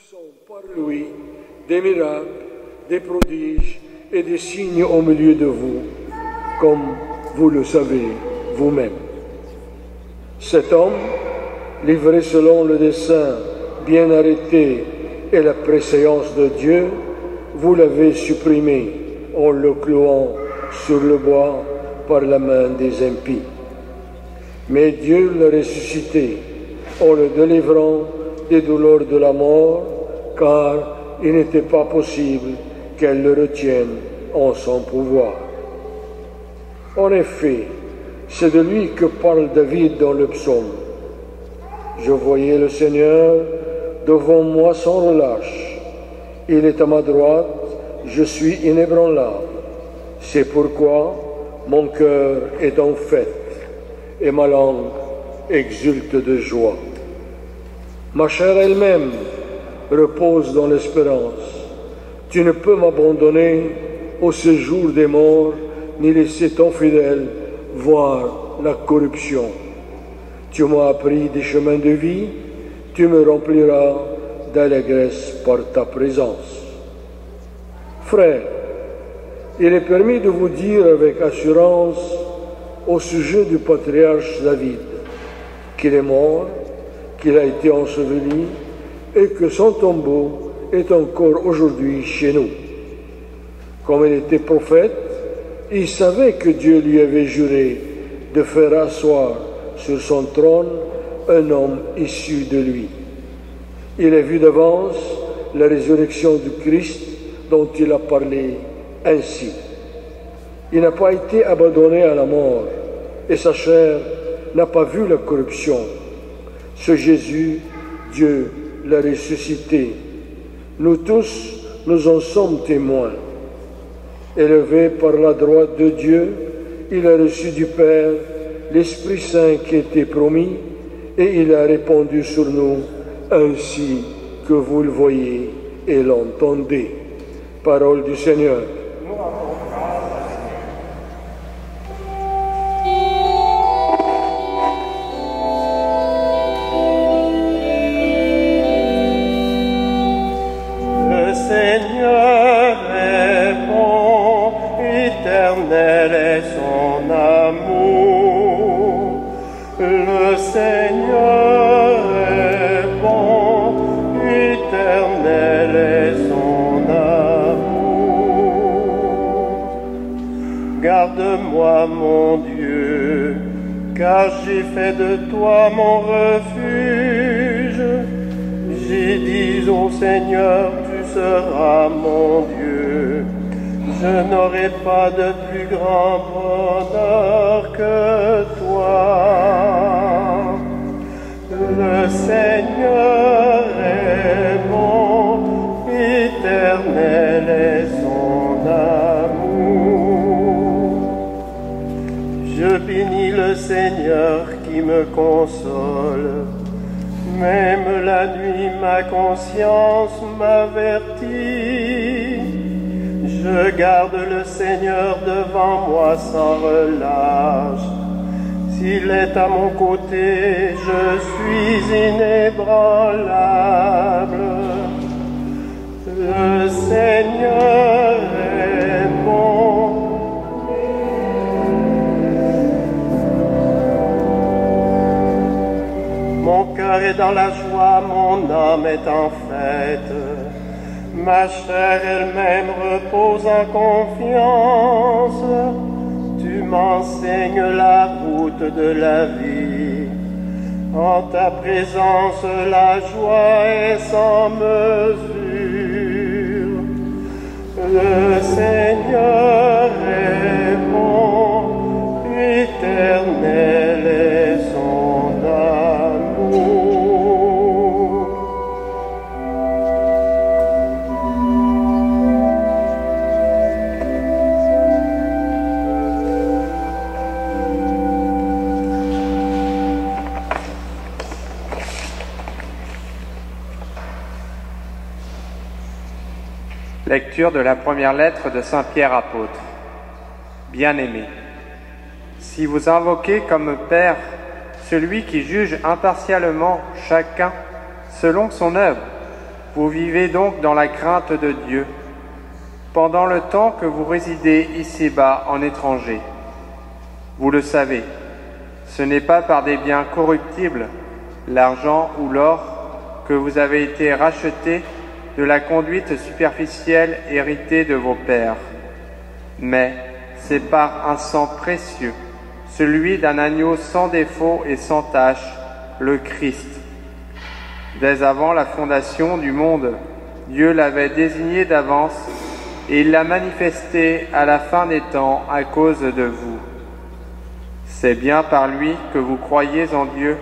accomplissons par lui des miracles, des prodiges et des signes au milieu de vous, comme vous le savez vous-même. Cet homme, livré selon le dessein bien arrêté et la préséance de Dieu, vous l'avez supprimé en le clouant sur le bois par la main des impies. Mais Dieu l'a ressuscité en le délivrant des douleurs de la mort, car il n'était pas possible qu'elle le retienne en son pouvoir. En effet, c'est de lui que parle David dans le psaume. Je voyais le Seigneur devant moi sans relâche. Il est à ma droite, je suis inébranlable. C'est pourquoi mon cœur est en fête et ma langue exulte de joie. Ma chair elle-même repose dans l'espérance. Tu ne peux m'abandonner au séjour des morts, ni laisser ton fidèle voir la corruption. Tu m'as appris des chemins de vie, tu me rempliras d'allégresse par ta présence. Frères, il est permis de vous dire avec assurance au sujet du patriarche David qu'il est mort, qu'il a été enseveli et que son tombeau est encore aujourd'hui chez nous. Comme il était prophète, il savait que Dieu lui avait juré de faire asseoir sur son trône un homme issu de lui. Il a vu d'avance la résurrection du Christ dont il a parlé ainsi. Il n'a pas été abandonné à la mort et sa chair n'a pas vu la corruption. Ce Jésus, Dieu l'a ressuscité. Nous tous, nous en sommes témoins. Élevé par la droite de Dieu, il a reçu du Père l'Esprit Saint qui était promis et il a répandu sur nous ainsi que vous le voyez et l'entendez. Parole du Seigneur. Le Seigneur est bon, éternel est son amour. Le Seigneur est bon, éternel est son amour. Garde-moi, mon Dieu, car j'ai fait de toi mon refuge. J'ai dit au Seigneur, tu seras mon Dieu. Je n'aurai pas de plus grand bonheur que toi. Le Seigneur est bon, éternel est son amour. Je bénis le Seigneur qui me console. Même la nuit, ma conscience m'avertit. Je garde le Seigneur devant moi sans relâche. S'il est à mon côté, je suis inébranlable. Le Seigneur est bon. Mon cœur est dans la joie, mon âme est en fête. Ma chair elle-même repose en confiance. Tu m'enseignes la route de la vie. En ta présence, la joie est sans mesure. Le Seigneur est bon, éternel est son amour. Lecture de la première lettre de Saint Pierre apôtre. Bien-aimés, si vous invoquez comme Père celui qui juge impartialement chacun selon son œuvre, Vous vivez donc dans la crainte de Dieu, pendant le temps que vous résidez ici-bas en étranger. Vous le savez, ce n'est pas par des biens corruptibles, l'argent ou l'or, que vous avez été rachetés de la conduite superficielle héritée de vos pères, mais c'est par un sang précieux, celui d'un agneau sans défaut et sans tache, le Christ. Dès avant la fondation du monde, Dieu l'avait désigné d'avance et il l'a manifesté à la fin des temps à cause de vous. C'est bien par lui que vous croyez en Dieu,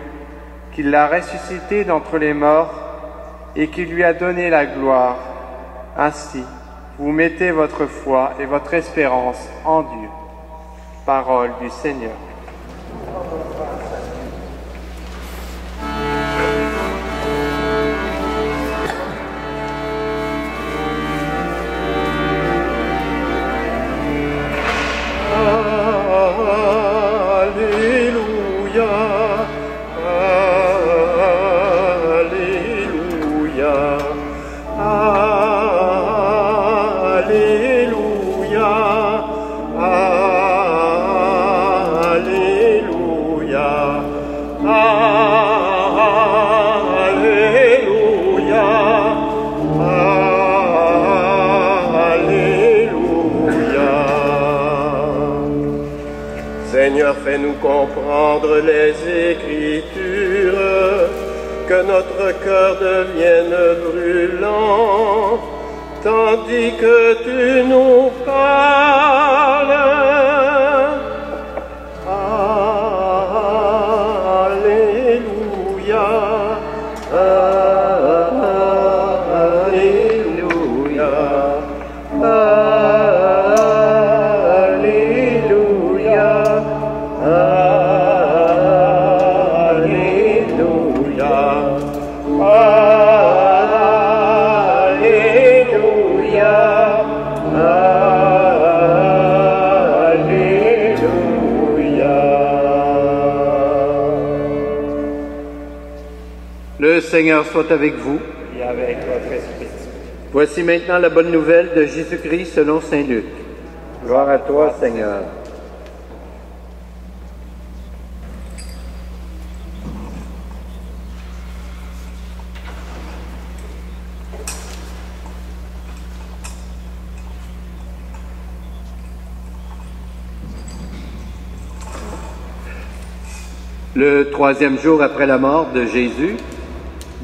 qu'il l'a ressuscité d'entre les morts et qu'il lui a donné la gloire. Ainsi, vous mettez votre foi et votre espérance en Dieu. Parole du Seigneur. Seigneur, fais-nous comprendre les Écritures, que notre cœur devienne brûlant, tandis que tu nous parles. Alléluia, Alléluia, Le Seigneur soit avec vous. Et avec votre esprit. Voici maintenant la bonne nouvelle de Jésus-Christ selon saint Luc. Gloire à toi, Seigneur. Le troisième jour après la mort de Jésus,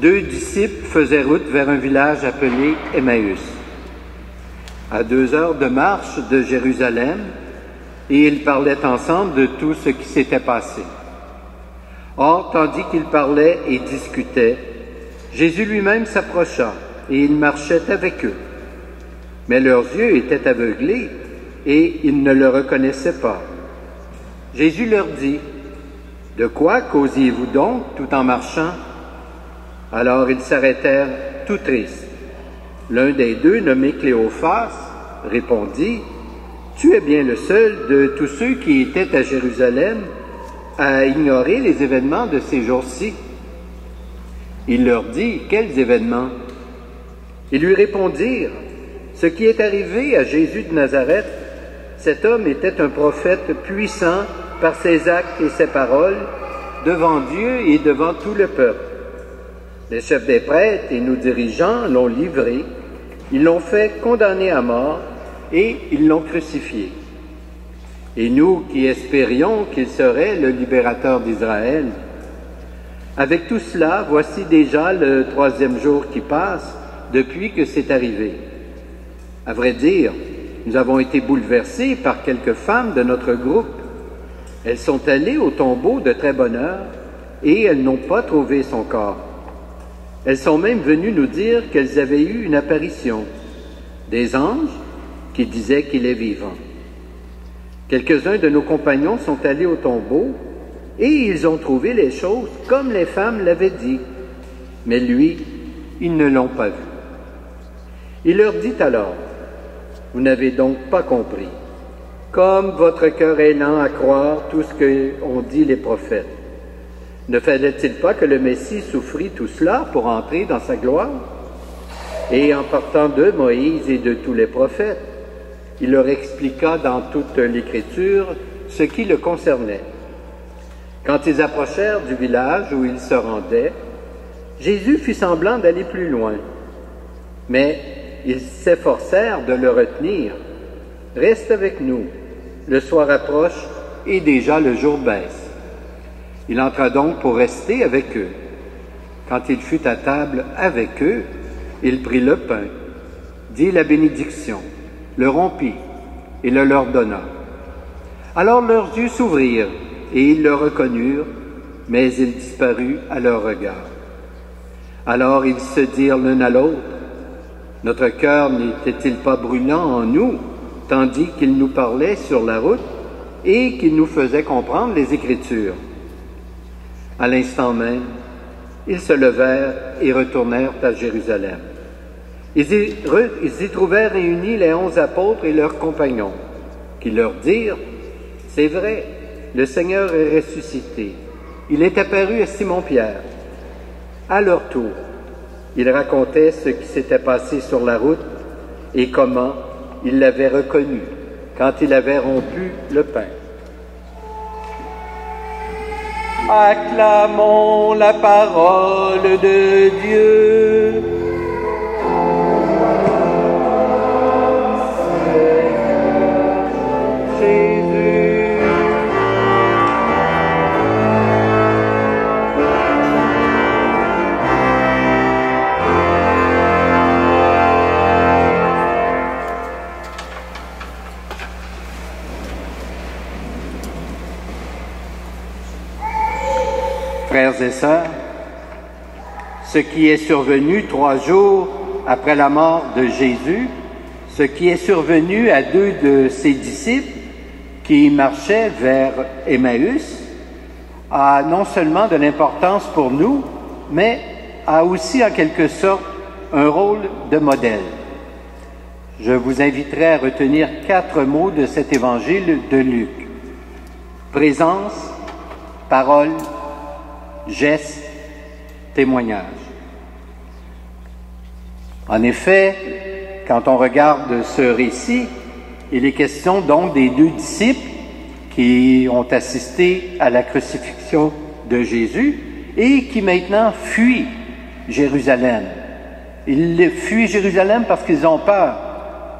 2 disciples faisaient route vers un village appelé Emmaüs, à 2 heures de marche de Jérusalem, et ils parlaient ensemble de tout ce qui s'était passé. Or, tandis qu'ils parlaient et discutaient, Jésus lui-même s'approcha, et il marchait avec eux. Mais leurs yeux étaient aveuglés, et ils ne le reconnaissaient pas. Jésus leur dit: « De quoi causiez-vous donc tout en marchant ?» Alors ils s'arrêtèrent tout tristes. L'un des deux, nommé Cléophas, répondit: « Tu es bien le seul de tous ceux qui étaient à Jérusalem à ignorer les événements de ces jours-ci. » Il leur dit: « Quels événements ?» Ils lui répondirent: « Ce qui est arrivé à Jésus de Nazareth. Cet homme était un prophète puissant par ses actes et ses paroles devant Dieu et devant tout le peuple. Les chefs des prêtres et nos dirigeants l'ont livré, ils l'ont fait condamner à mort et ils l'ont crucifié. Et nous qui espérions qu'il serait le libérateur d'Israël, avec tout cela, voici déjà le 3e jour qui passe depuis que c'est arrivé. À vrai dire, nous avons été bouleversés par quelques femmes de notre groupe. Elles sont allées au tombeau de très bonne heure et elles n'ont pas trouvé son corps. Elles sont même venues nous dire qu'elles avaient eu une apparition, des anges qui disaient qu'il est vivant. Quelques-uns de nos compagnons sont allés au tombeau et ils ont trouvé les choses comme les femmes l'avaient dit. Mais lui, ils ne l'ont pas vu. Il leur dit alors: « Vous n'avez donc pas compris, comme votre cœur est lent à croire tout ce qu'ont dit les prophètes. Ne fallait-il pas que le Messie souffrit tout cela pour entrer dans sa gloire ? Et en partant de Moïse et de tous les prophètes, il leur expliqua dans toute l'Écriture ce qui le concernait. Quand ils approchèrent du village où ils se rendaient, Jésus fit semblant d'aller plus loin, mais ils s'efforcèrent de le retenir. « Reste avec nous, le soir approche et déjà le jour baisse. » Il entra donc pour rester avec eux. Quand il fut à table avec eux, il prit le pain, dit la bénédiction, le rompit et le leur donna. Alors leurs yeux s'ouvrirent et ils le reconnurent, mais il disparut à leur regard. Alors ils se dirent l'un à l'autre, « Notre cœur n'était-il pas brûlant en nous, tandis qu'il nous parlait sur la route et qu'il nous faisait comprendre les Écritures? » À l'instant même, ils se levèrent et retournèrent à Jérusalem. Ils y trouvèrent réunis les 11 apôtres et leurs compagnons, qui leur dirent, « C'est vrai, le Seigneur est ressuscité. Il est apparu à Simon-Pierre. » À leur tour, ils racontaient ce qui s'était passé sur la route et comment ils l'avaient reconnu quand il avait rompu le pain. Acclamons la parole de Dieu. Frères et sœurs, ce qui est survenu 3 jours après la mort de Jésus, ce qui est survenu à 2 de ses disciples qui marchaient vers Emmaüs, a non seulement de l'importance pour nous, mais a aussi en quelque sorte un rôle de modèle. Je vous inviterai à retenir 4 mots de cet évangile de Luc. Présence, parole, geste, témoignage. En effet, quand on regarde ce récit, il est question donc des 2 disciples qui ont assisté à la crucifixion de Jésus et qui maintenant fuient Jérusalem. Ils fuient Jérusalem parce qu'ils ont peur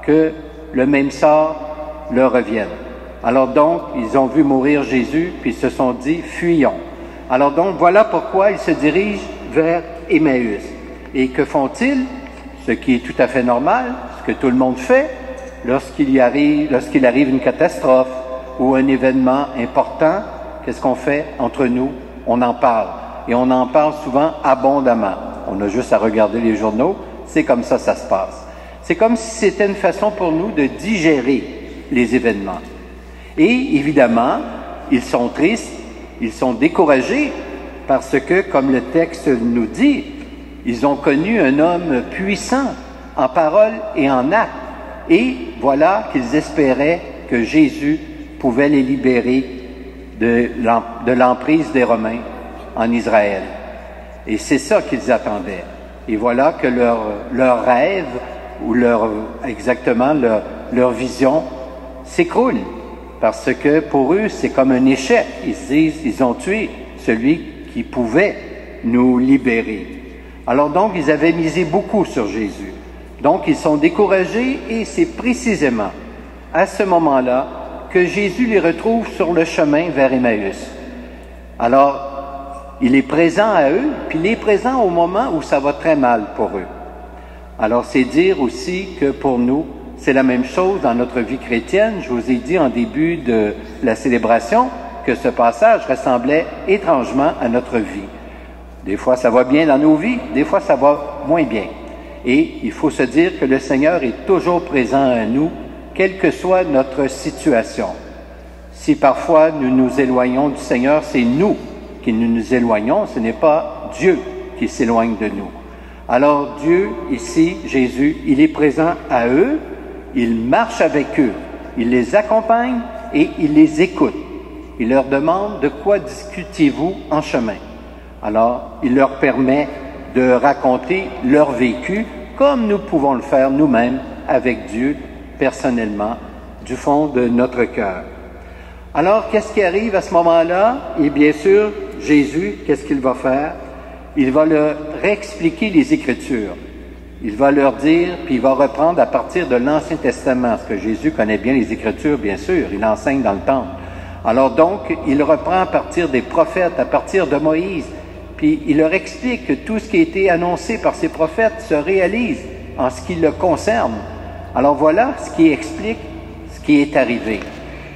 que le même sort leur revienne. Alors donc, ils ont vu mourir Jésus, puis ils se sont dit « fuyons ». Alors donc, voilà pourquoi ils se dirigent vers Emmaüs. Et que font-ils? Ce qui est tout à fait normal, ce que tout le monde fait, lorsqu'il arrive une catastrophe ou un événement important, qu'est-ce qu'on fait entre nous? On en parle. Et on en parle souvent abondamment. On a juste à regarder les journaux, c'est comme ça se passe. C'est comme si c'était une façon pour nous de digérer les événements. Et évidemment, ils sont tristes, ils sont découragés parce que, comme le texte nous dit, ils ont connu un homme puissant en parole et en acte. Et voilà qu'ils espéraient que Jésus pouvait les libérer de l'emprise des Romains en Israël. Et c'est ça qu'ils attendaient. Et voilà que leur rêve, ou leur vision s'écroule. Parce que pour eux, c'est comme un échec. Ils se disent, ils ont tué celui qui pouvait nous libérer. Alors donc, ils avaient misé beaucoup sur Jésus. Donc, ils sont découragés et c'est précisément à ce moment-là que Jésus les retrouve sur le chemin vers Emmaüs. Alors, il est présent à eux, puis il est présent au moment où ça va très mal pour eux. Alors, c'est dire aussi que pour nous, c'est la même chose dans notre vie chrétienne. Je vous ai dit en début de la célébration que ce passage ressemblait étrangement à notre vie. Des fois, ça va bien dans nos vies, des fois, ça va moins bien. Et il faut se dire que le Seigneur est toujours présent à nous, quelle que soit notre situation. Si parfois nous nous éloignons du Seigneur, c'est nous qui nous éloignons, ce n'est pas Dieu qui s'éloigne de nous. Alors Dieu, ici, Jésus, il est présent à eux, il marche avec eux, il les accompagne et il les écoute. Il leur demande de quoi discutiez-vous en chemin. Alors, il leur permet de raconter leur vécu comme nous pouvons le faire nous-mêmes avec Dieu, personnellement, du fond de notre cœur. Alors, qu'est-ce qui arrive à ce moment-là? Et bien sûr, Jésus, qu'est-ce qu'il va faire? Il va leur réexpliquer les Écritures. Il va leur dire, puis il va reprendre à partir de l'Ancien Testament, parce que Jésus connaît bien les Écritures, bien sûr, il enseigne dans le temple. Alors donc, il reprend à partir des prophètes, à partir de Moïse, puis il leur explique que tout ce qui a été annoncé par ces prophètes se réalise en ce qui le concerne. Alors voilà ce qui explique ce qui est arrivé.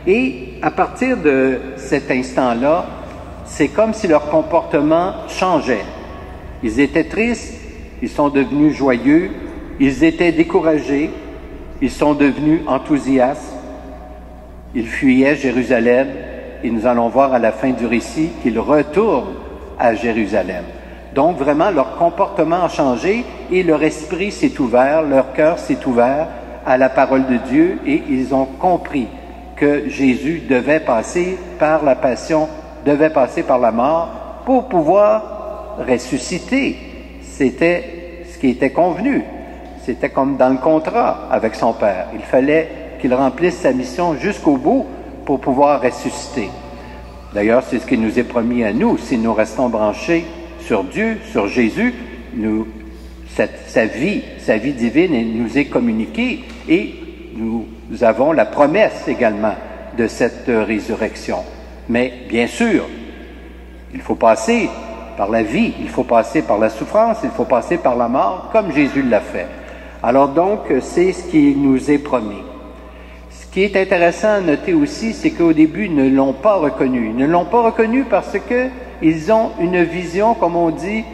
Et à partir de cet instant-là, c'est comme si leur comportement changeait. Ils étaient tristes, ils sont devenus joyeux, ils étaient découragés, ils sont devenus enthousiastes, ils fuyaient Jérusalem et nous allons voir à la fin du récit qu'ils retournent à Jérusalem. Donc vraiment leur comportement a changé et leur esprit s'est ouvert, leur cœur s'est ouvert à la parole de Dieu et ils ont compris que Jésus devait passer par la passion, devait passer par la mort pour pouvoir ressusciter. C'était ce qui était convenu. C'était comme dans le contrat avec son Père. Il fallait qu'il remplisse sa mission jusqu'au bout pour pouvoir ressusciter. D'ailleurs, c'est ce qui nous est promis à nous. Si nous restons branchés sur Dieu, sur Jésus, sa vie divine nous est communiquée et nous avons la promesse également de cette résurrection. Mais bien sûr, il faut passer par la vie, il faut passer par la souffrance, il faut passer par la mort, comme Jésus l'a fait. Alors donc, c'est ce qui nous est promis. Ce qui est intéressant à noter aussi, c'est qu'au début, ils ne l'ont pas reconnu. Ils ne l'ont pas reconnu parce qu'ils ont une vision, comme on dit,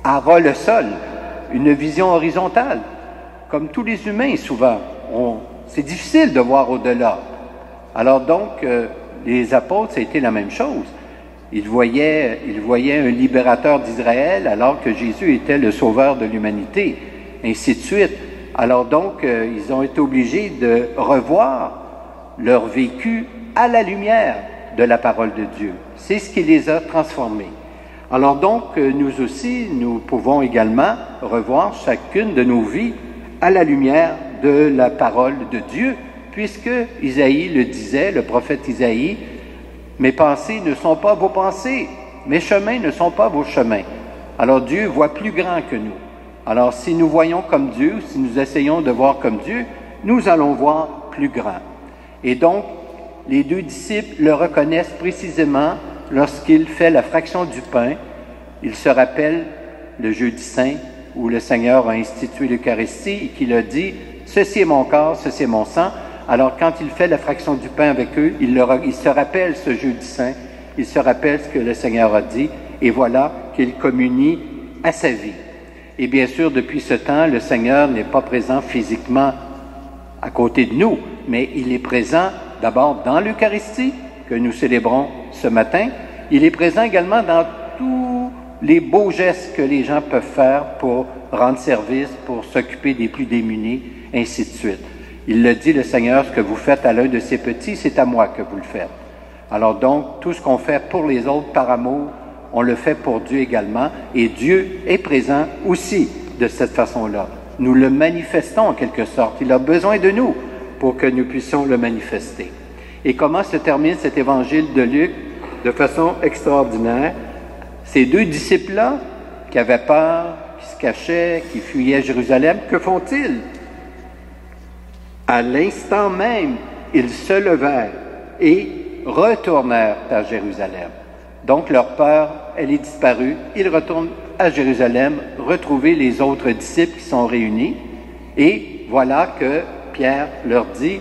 à ras le sol, une vision horizontale. Comme tous les humains, souvent, c'est difficile de voir au-delà. Alors donc, les apôtres, ça a été la même chose. Ils voyaient un libérateur d'Israël alors que Jésus était le sauveur de l'humanité, ainsi de suite. Alors donc, ils ont été obligés de revoir leur vécu à la lumière de la parole de Dieu. C'est ce qui les a transformés. Alors donc, nous aussi, nous pouvons également revoir chacune de nos vies à la lumière de la parole de Dieu, puisque Isaïe le disait, le prophète Isaïe, « Mes pensées ne sont pas vos pensées, mes chemins ne sont pas vos chemins. » Alors Dieu voit plus grand que nous. Alors si nous voyons comme Dieu, si nous essayons de voir comme Dieu, nous allons voir plus grand. Et donc, les deux disciples le reconnaissent précisément lorsqu'il fait la fraction du pain. Il se rappelle le jeudi saint où le Seigneur a institué l'Eucharistie et qu'il a dit « Ceci est mon corps, ceci est mon sang ». Alors, quand il fait la fraction du pain avec eux, il se rappelle ce jeudi saint, il se rappelle ce que le Seigneur a dit, et voilà qu'il communie à sa vie. Et bien sûr, depuis ce temps, le Seigneur n'est pas présent physiquement à côté de nous, mais il est présent d'abord dans l'Eucharistie, que nous célébrons ce matin. Il est présent également dans tous les beaux gestes que les gens peuvent faire pour rendre service, pour s'occuper des plus démunis, ainsi de suite. Il le dit, le Seigneur, ce que vous faites à l'un de ces petits, c'est à moi que vous le faites. Alors donc, tout ce qu'on fait pour les autres par amour, on le fait pour Dieu également, et Dieu est présent aussi de cette façon-là. Nous le manifestons en quelque sorte. Il a besoin de nous pour que nous puissions le manifester. Et comment se termine cet évangile de Luc? De façon extraordinaire. Ces deux disciples-là, qui avaient peur, qui se cachaient, qui fuyaient Jérusalem, que font-ils? À l'instant même, ils se levèrent et retournèrent à Jérusalem. Donc leur peur, elle est disparue. Ils retournent à Jérusalem, retrouver les autres disciples qui sont réunis. Et voilà que Pierre leur dit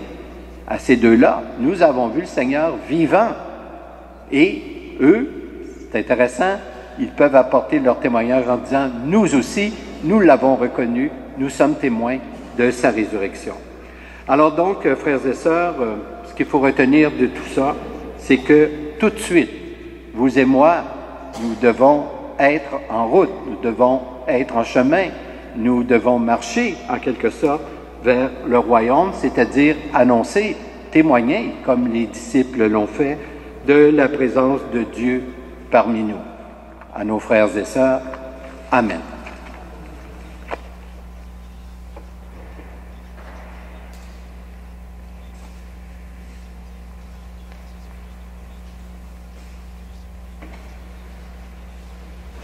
à ces deux-là, « Nous avons vu le Seigneur vivant. » Et eux, c'est intéressant, ils peuvent apporter leur témoignage en disant, « Nous aussi, nous l'avons reconnu, nous sommes témoins de sa résurrection. » Alors donc, frères et sœurs, ce qu'il faut retenir de tout ça, c'est que tout de suite, vous et moi, nous devons être en route, nous devons être en chemin, nous devons marcher en quelque sorte vers le royaume, c'est-à-dire annoncer, témoigner, comme les disciples l'ont fait, de la présence de Dieu parmi nous. À nos frères et sœurs, Amen.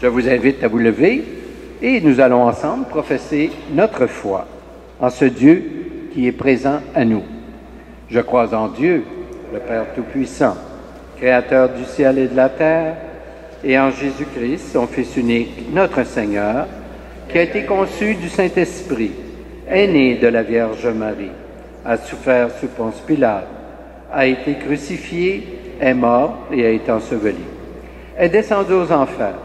Je vous invite à vous lever et nous allons ensemble professer notre foi en ce Dieu qui est présent à nous. Je crois en Dieu, le Père Tout-Puissant, Créateur du ciel et de la terre, et en Jésus-Christ, son Fils unique, notre Seigneur, qui a été conçu du Saint-Esprit, est né de la Vierge Marie, a souffert sous Ponce Pilate, a été crucifié, est mort et a été enseveli, est descendu aux enfers.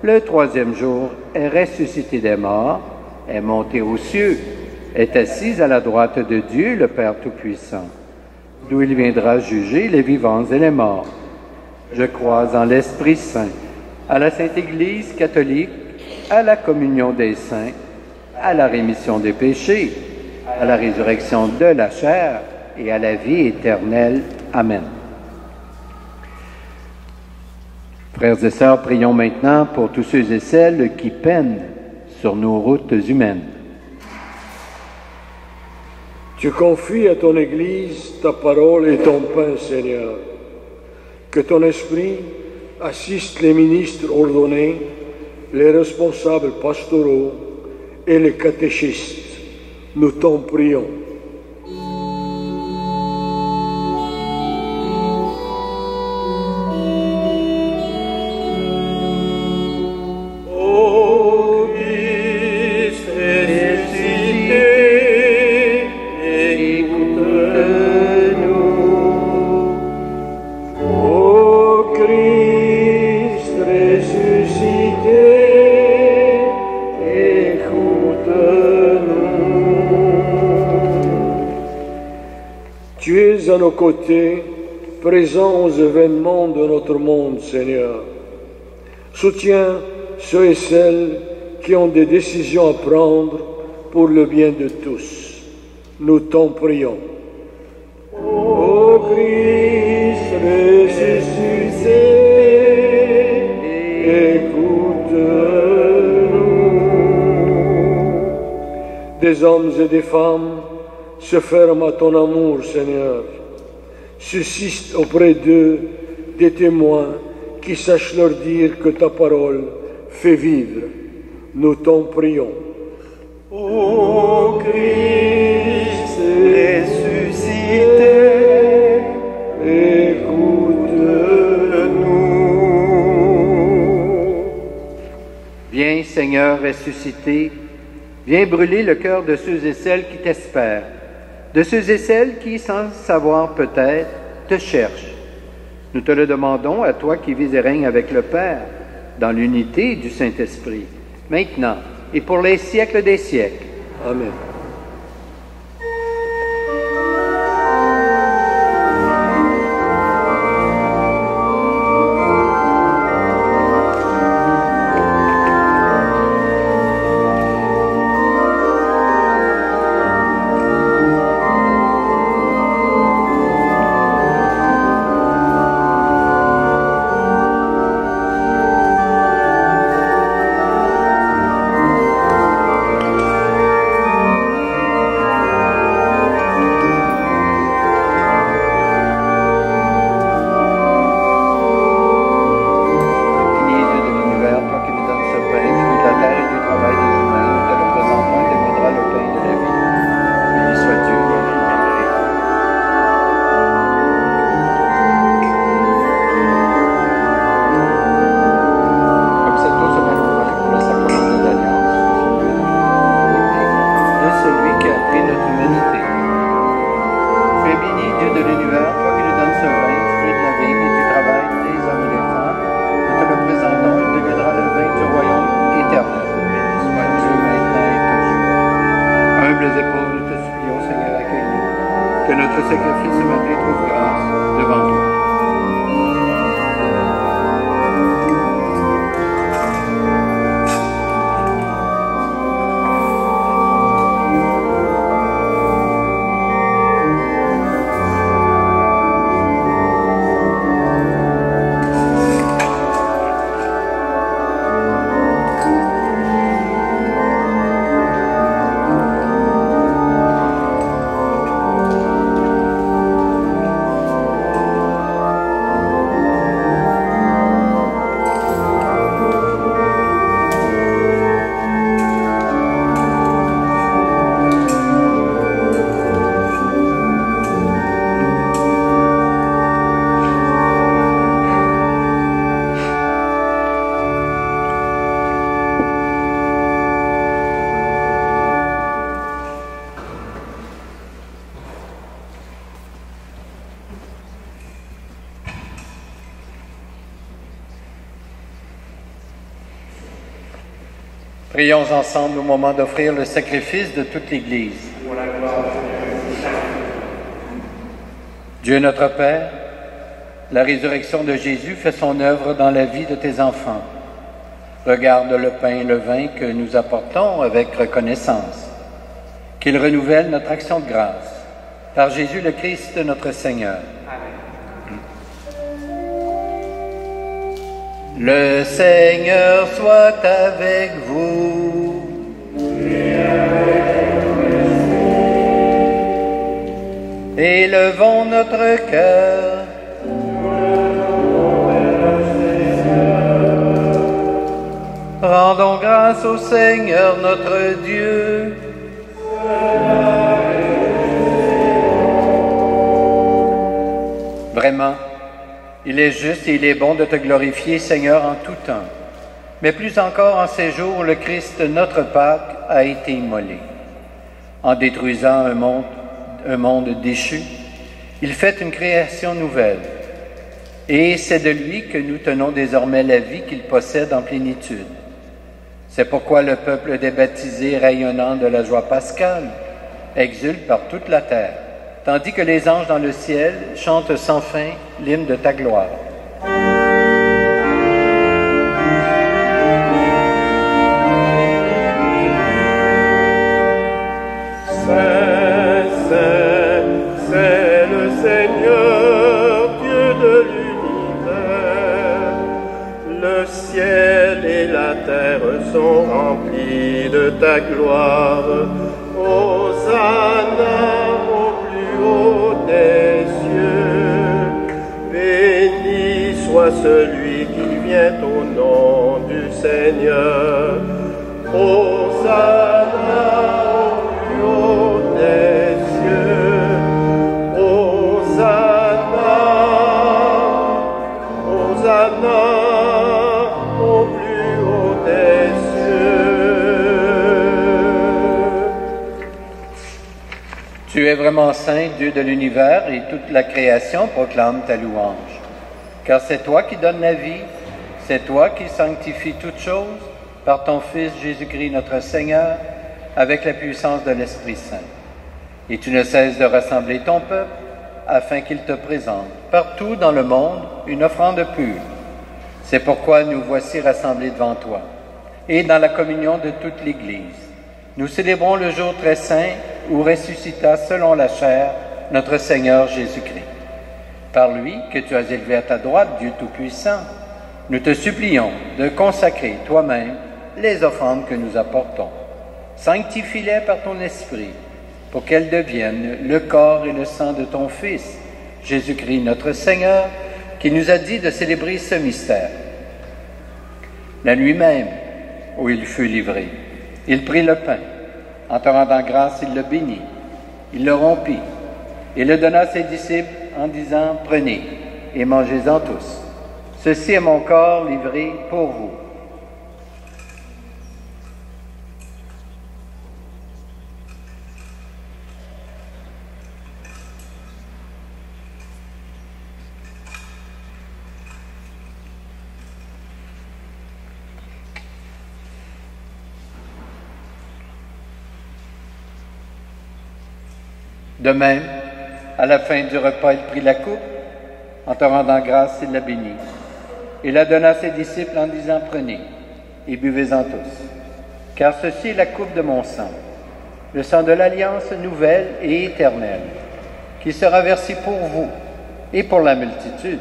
Le troisième jour est ressuscité des morts, est monté aux cieux, est assis à la droite de Dieu, le Père Tout-Puissant, d'où il viendra juger les vivants et les morts. Je crois en l'Esprit Saint, à la Sainte Église catholique, à la communion des saints, à la rémission des péchés, à la résurrection de la chair et à la vie éternelle. Amen. Frères et sœurs, prions maintenant pour tous ceux et celles qui peinent sur nos routes humaines. Tu confies à ton Église ta parole et ton pain, Seigneur. Que ton esprit assiste les ministres ordonnés, les responsables pastoraux et les catéchistes. Nous t'en prions. À nos côtés, présents aux événements de notre monde, Seigneur. Soutiens ceux et celles qui ont des décisions à prendre pour le bien de tous. Nous t'en prions. Ô Christ ressuscité, écoute-nous. Des hommes et des femmes se ferment à ton amour, Seigneur. Suscite auprès d'eux des témoins qui sachent leur dire que ta parole fait vivre. Nous t'en prions. Ô Christ ressuscité, écoute-nous. Viens, Seigneur ressuscité, viens brûler le cœur de ceux et celles qui t'espèrent, de ceux et celles qui, sans savoir peut-être, te cherchent. Nous te le demandons à toi qui vis et règnes avec le Père, dans l'unité du Saint-Esprit, maintenant et pour les siècles des siècles. Amen. Prions ensemble au moment d'offrir le sacrifice de toute l'Église. Dieu notre Père, la résurrection de Jésus fait son œuvre dans la vie de tes enfants. Regarde le pain et le vin que nous apportons avec reconnaissance. Qu'il renouvelle notre action de grâce. Par Jésus le Christ, notre Seigneur. Amen. Le Seigneur soit avec vous. Élevons notre cœur. Rendons grâce au Seigneur notre Dieu. Vraiment, il est juste et il est bon de te glorifier, Seigneur, en tout temps. Mais plus encore en ces jours où le Christ, notre Pâque, a été immolé. En détruisant un monde déchu, il fait une création nouvelle. Et c'est de lui que nous tenons désormais la vie qu'il possède en plénitude. C'est pourquoi le peuple des baptisés, rayonnant de la joie pascale, exulte par toute la terre, tandis que les anges dans le ciel chantent sans fin l'hymne de ta gloire. Saint, Saint, c'est le Seigneur, Dieu de l'univers. Le ciel et la terre sont remplis de ta gloire. Hosanna au plus haut des cieux. Béni soit celui qui vient au nom du Seigneur. Hosanna au plus haut des cieux. Hosanna, Hosanna au plus haut des cieux. Tu es vraiment saint, Dieu de l'univers, et toute la création proclame ta louange. Car c'est toi qui donnes la vie, c'est toi qui sanctifies toutes choses par ton Fils Jésus-Christ notre Seigneur, avec la puissance de l'Esprit Saint. Et tu ne cesses de rassembler ton peuple, afin qu'il te présente partout dans le monde une offrande pure. C'est pourquoi nous voici rassemblés devant toi, et dans la communion de toute l'Église. Nous célébrons le jour très saint où ressuscita selon la chair notre Seigneur Jésus-Christ. Par lui, que tu as élevé à ta droite, Dieu Tout-Puissant, nous te supplions de consacrer toi-même les offrandes que nous apportons. Sanctifie-les par ton Esprit, pour qu'elles deviennent le corps et le sang de ton Fils, Jésus-Christ notre Seigneur, qui nous a dit de célébrer ce mystère. La nuit même où il fut livré, il prit le pain. En te rendant grâce, il le bénit. Il le rompit et le donna à ses disciples en disant « Prenez et mangez-en tous. Ceci est mon corps livré pour vous. » De même, à la fin du repas, il prit la coupe. En te rendant grâce, il la bénit. Il la donna à ses disciples en disant « Prenez et buvez-en tous, car ceci est la coupe de mon sang, le sang de l'alliance nouvelle et éternelle, qui sera versé pour vous et pour la multitude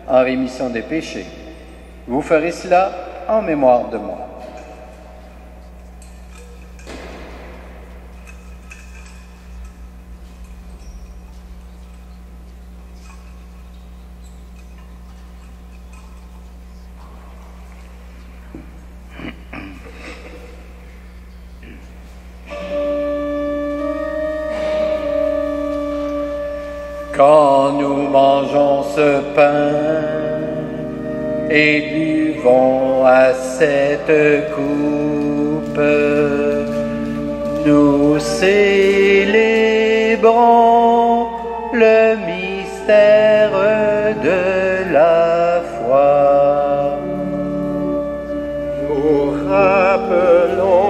en rémission des péchés. Vous ferez cela en mémoire de moi. » Quand nous mangeons ce pain et buvons à cette coupe, nous célébrons le mystère de la foi. Nous rappelons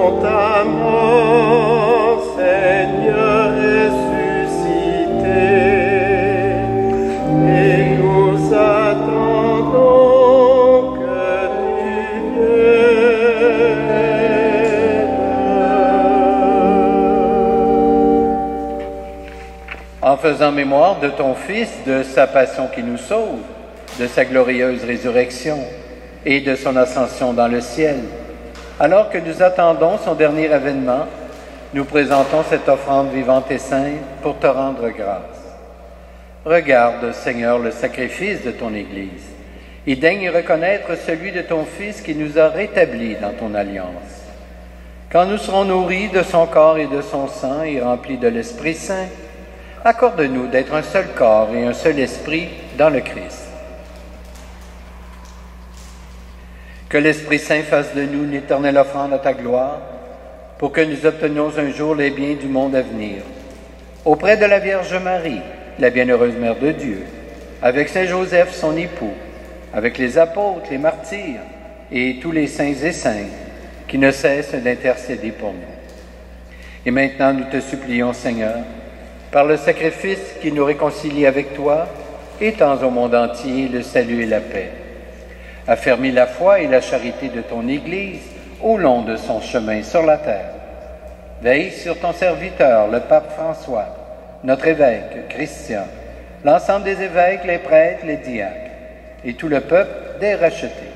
faisant mémoire de ton Fils, de sa passion qui nous sauve, de sa glorieuse résurrection et de son ascension dans le ciel. Alors que nous attendons son dernier avènement, nous présentons cette offrande vivante et sainte pour te rendre grâce. Regarde, Seigneur, le sacrifice de ton Église et daigne reconnaître celui de ton Fils qui nous a rétablis dans ton alliance. Quand nous serons nourris de son corps et de son sang et remplis de l'Esprit Saint, accorde-nous d'être un seul corps et un seul esprit dans le Christ. Que l'Esprit Saint fasse de nous une éternelle offrande à ta gloire, pour que nous obtenions un jour les biens du monde à venir. Auprès de la Vierge Marie, la bienheureuse Mère de Dieu, avec Saint Joseph, son époux, avec les apôtres, les martyrs et tous les saints et saintes qui ne cessent d'intercéder pour nous. Et maintenant, nous te supplions, Seigneur, par le sacrifice qui nous réconcilie avec toi, étends au monde entier le salut et la paix. Affermis la foi et la charité de ton Église au long de son chemin sur la terre. Veille sur ton serviteur, le pape François, notre évêque Christian, l'ensemble des évêques, les prêtres, les diacres, et tout le peuple des rachetés.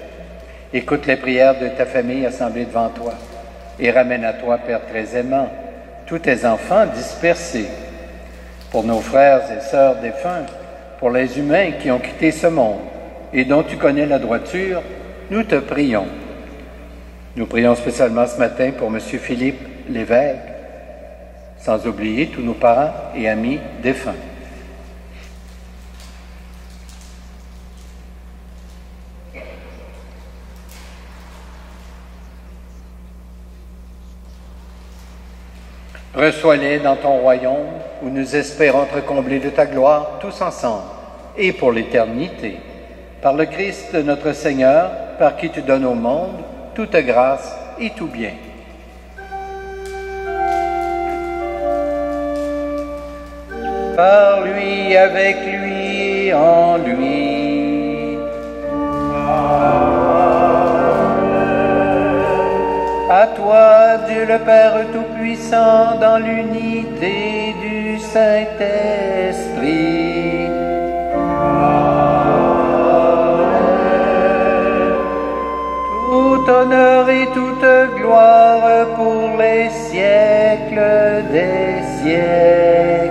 Écoute les prières de ta famille assemblée devant toi, et ramène à toi, Père très aimant, tous tes enfants dispersés. Pour nos frères et sœurs défunts, pour les humains qui ont quitté ce monde, et dont tu connais la droiture, nous te prions. Nous prions spécialement ce matin pour M. Philippe l'évêque, sans oublier tous nos parents et amis défunts. Reçois-les dans ton royaume, où nous espérons te combler de ta gloire tous ensemble, et pour l'éternité. Par le Christ notre Seigneur, par qui tu donnes au monde toute grâce et tout bien. Par lui, avec lui et en lui. À toi, Dieu le Père Tout-Puissant, dans l'unité du Saint-Esprit. Tout honneur et toute gloire pour les siècles des siècles.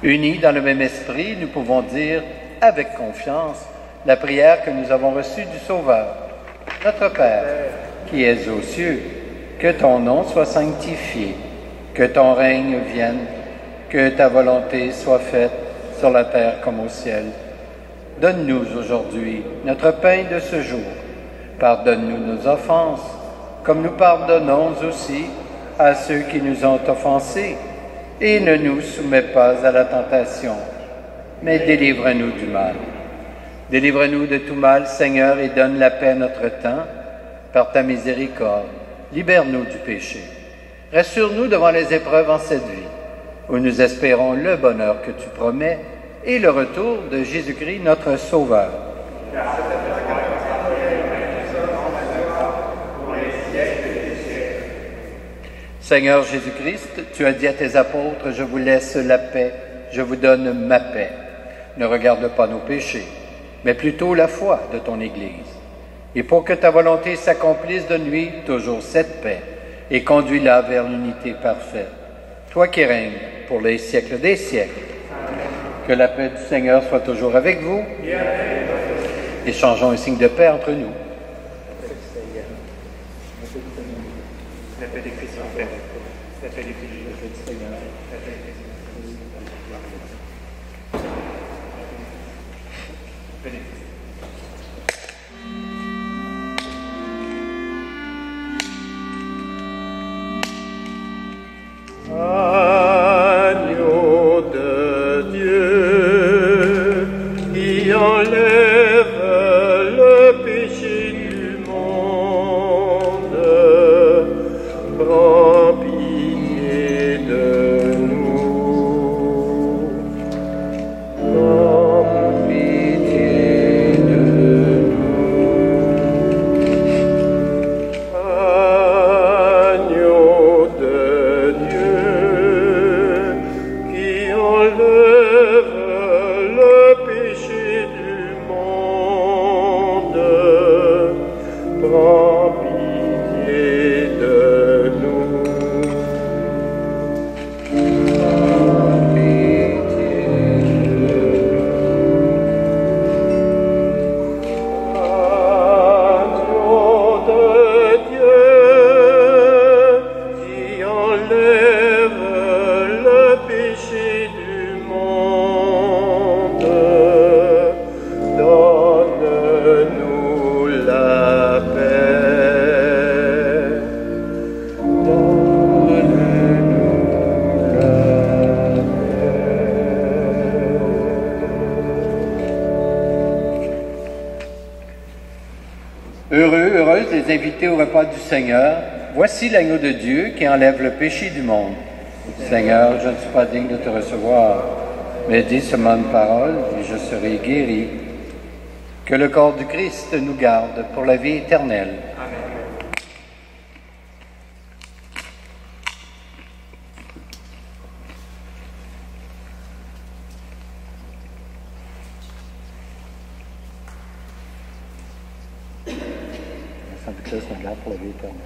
Unis dans le même esprit, nous pouvons dire avec confiance la prière que nous avons reçue du Sauveur. Notre Père, qui es aux cieux, que ton nom soit sanctifié, que ton règne vienne, que ta volonté soit faite sur la terre comme au ciel. Donne-nous aujourd'hui notre pain de ce jour. Pardonne-nous nos offenses, comme nous pardonnons aussi à ceux qui nous ont offensés. Et ne nous soumets pas à la tentation, mais délivre-nous du mal. Délivre-nous de tout mal, Seigneur, et donne la paix à notre temps. Par ta miséricorde, libère-nous du péché. Rassure-nous devant les épreuves en cette vie, où nous espérons le bonheur que tu promets et le retour de Jésus-Christ, notre Sauveur. Seigneur Jésus-Christ, tu as dit à tes apôtres, « Je vous laisse la paix, je vous donne ma paix. » Ne regarde pas nos péchés, mais plutôt la foi de ton Église. Et pour que ta volonté s'accomplisse, donne-lui toujours cette paix et conduis-la vers l'unité parfaite. Toi qui règnes pour les siècles des siècles, que la paix du Seigneur soit toujours avec vous. Échangeons un signe de paix entre nous. La paix du Christ, la paix du Christ, la paix du Seigneur, la paix du Christ. Agneau de Dieu, qui enlève le péché du monde, prends pitié de nous. Prends pitié de nous. les invités au repas du Seigneur. Voici l'agneau de Dieu qui enlève le péché du monde. Seigneur, je ne suis pas digne de te recevoir, mais dis seulement une parole et je serai guéri. Que le corps du Christ nous garde pour la vie éternelle. Amen. Le sang du Christ nous garde pour la vie éternelle.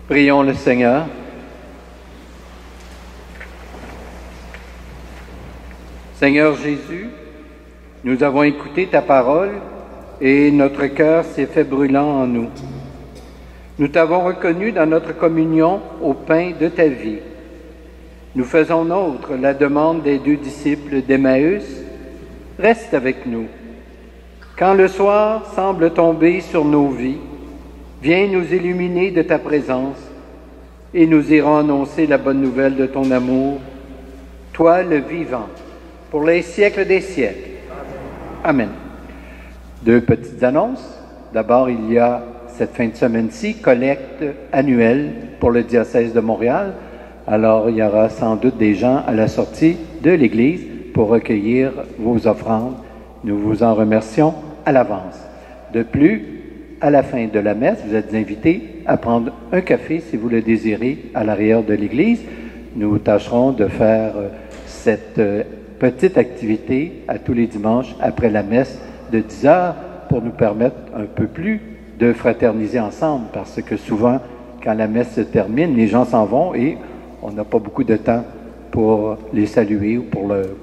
Prions le Seigneur. Seigneur Jésus, nous avons écouté ta parole et notre cœur s'est fait brûlant en nous. Nous t'avons reconnu dans notre communion au pain de ta vie. Nous faisons nôtre la demande des 2 disciples d'Emmaüs. Reste avec nous. Quand le soir semble tomber sur nos vies, viens nous illuminer de ta présence et nous irons annoncer la bonne nouvelle de ton amour, toi le vivant, pour les siècles des siècles. Amen. 2 petites annonces. D'abord, il y a cette fin de semaine-ci, collecte annuelle pour le diocèse de Montréal. Alors, il y aura sans doute des gens à la sortie de l'église pour recueillir vos offrandes. Nous vous en remercions à l'avance. De plus, à la fin de la messe, vous êtes invités à prendre un café si vous le désirez à l'arrière de l'église. Nous tâcherons de faire cette petite activité à tous les dimanches après la messe de 10 heures pour nous permettre un peu plus de fraterniser ensemble, parce que souvent, quand la messe se termine, les gens s'en vont et on n'a pas beaucoup de temps pour les saluer ou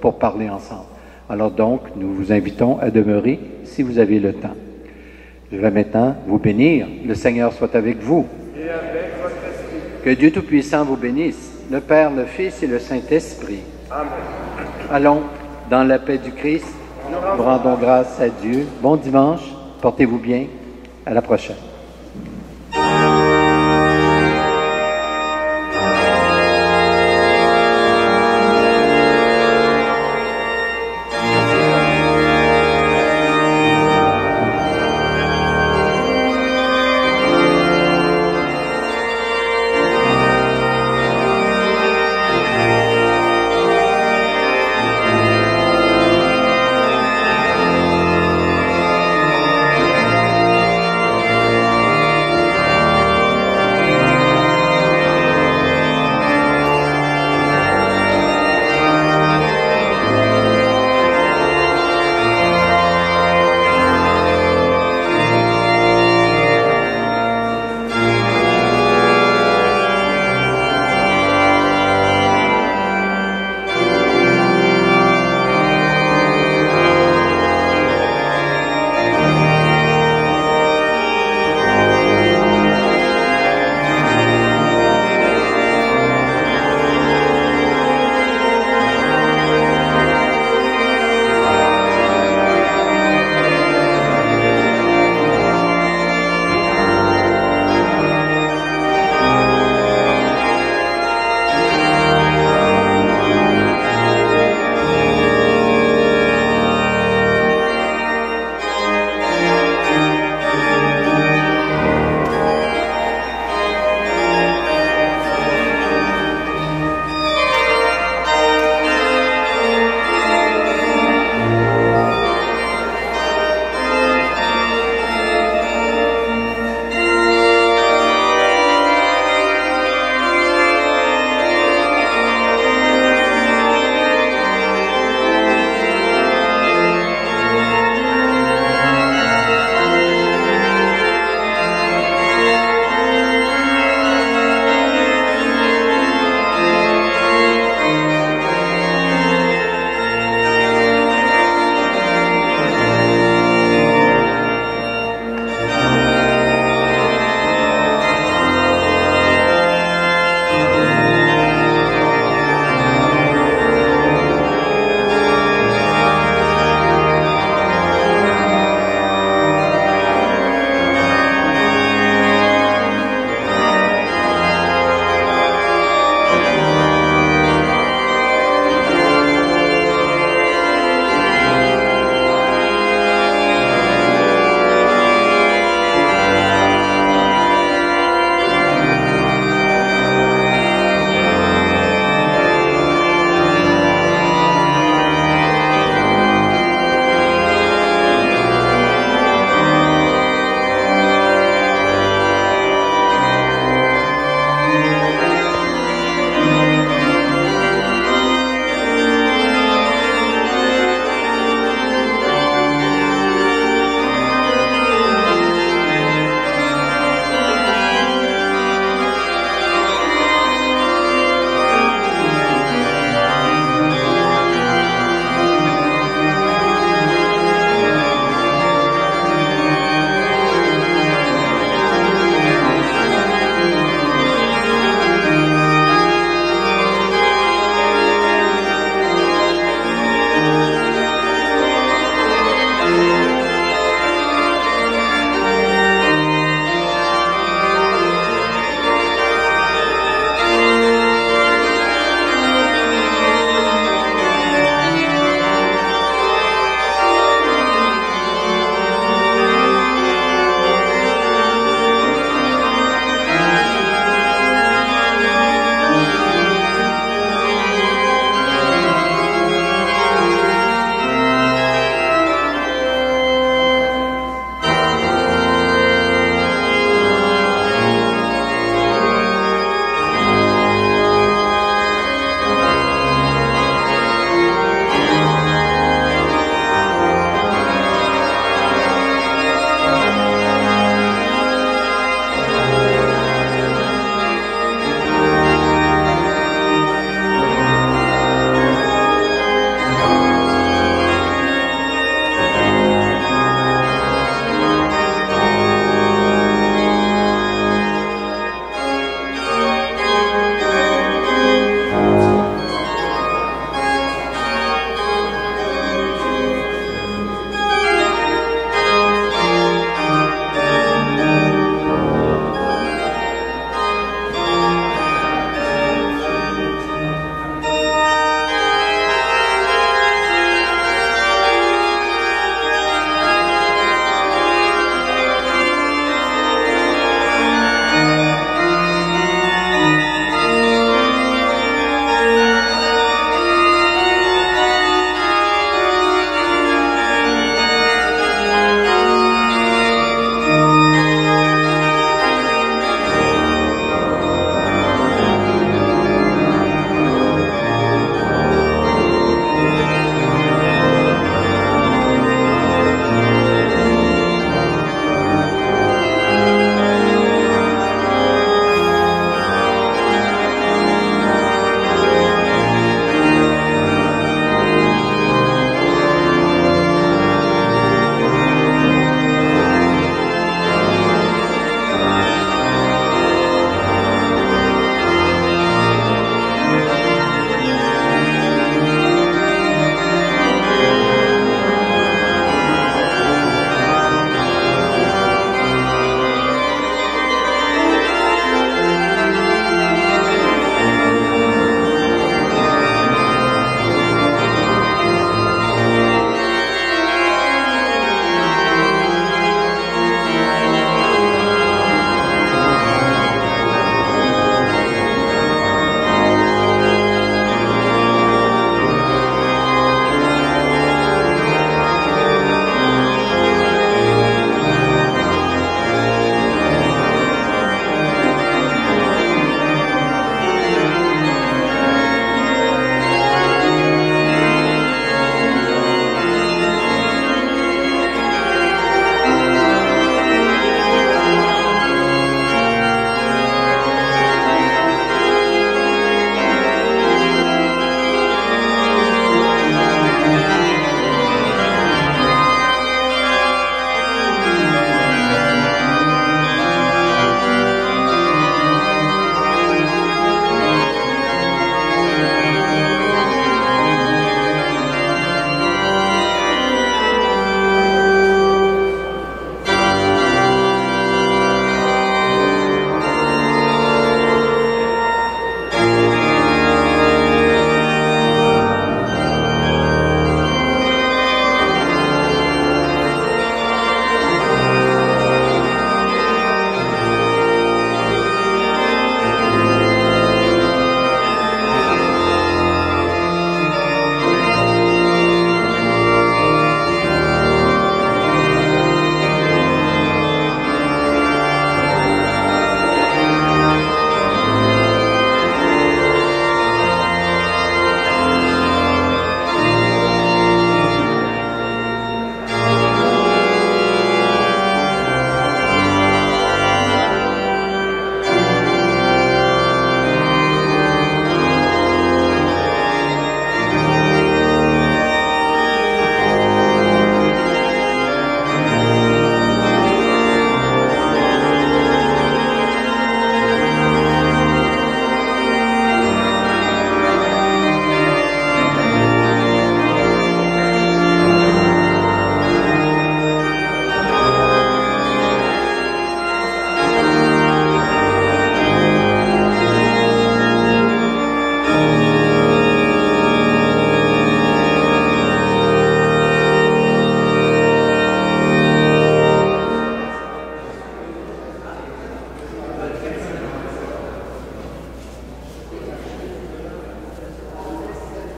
pour parler ensemble. Alors donc, nous vous invitons à demeurer si vous avez le temps. Je vais maintenant vous bénir. Le Seigneur soit avec vous. Et avec votre esprit. Que Dieu Tout-Puissant vous bénisse, le Père, le Fils et le Saint-Esprit. Amen. Allons dans la paix du Christ. Nous rendons grâce à Dieu. Bon dimanche. Portez-vous bien. À la prochaine.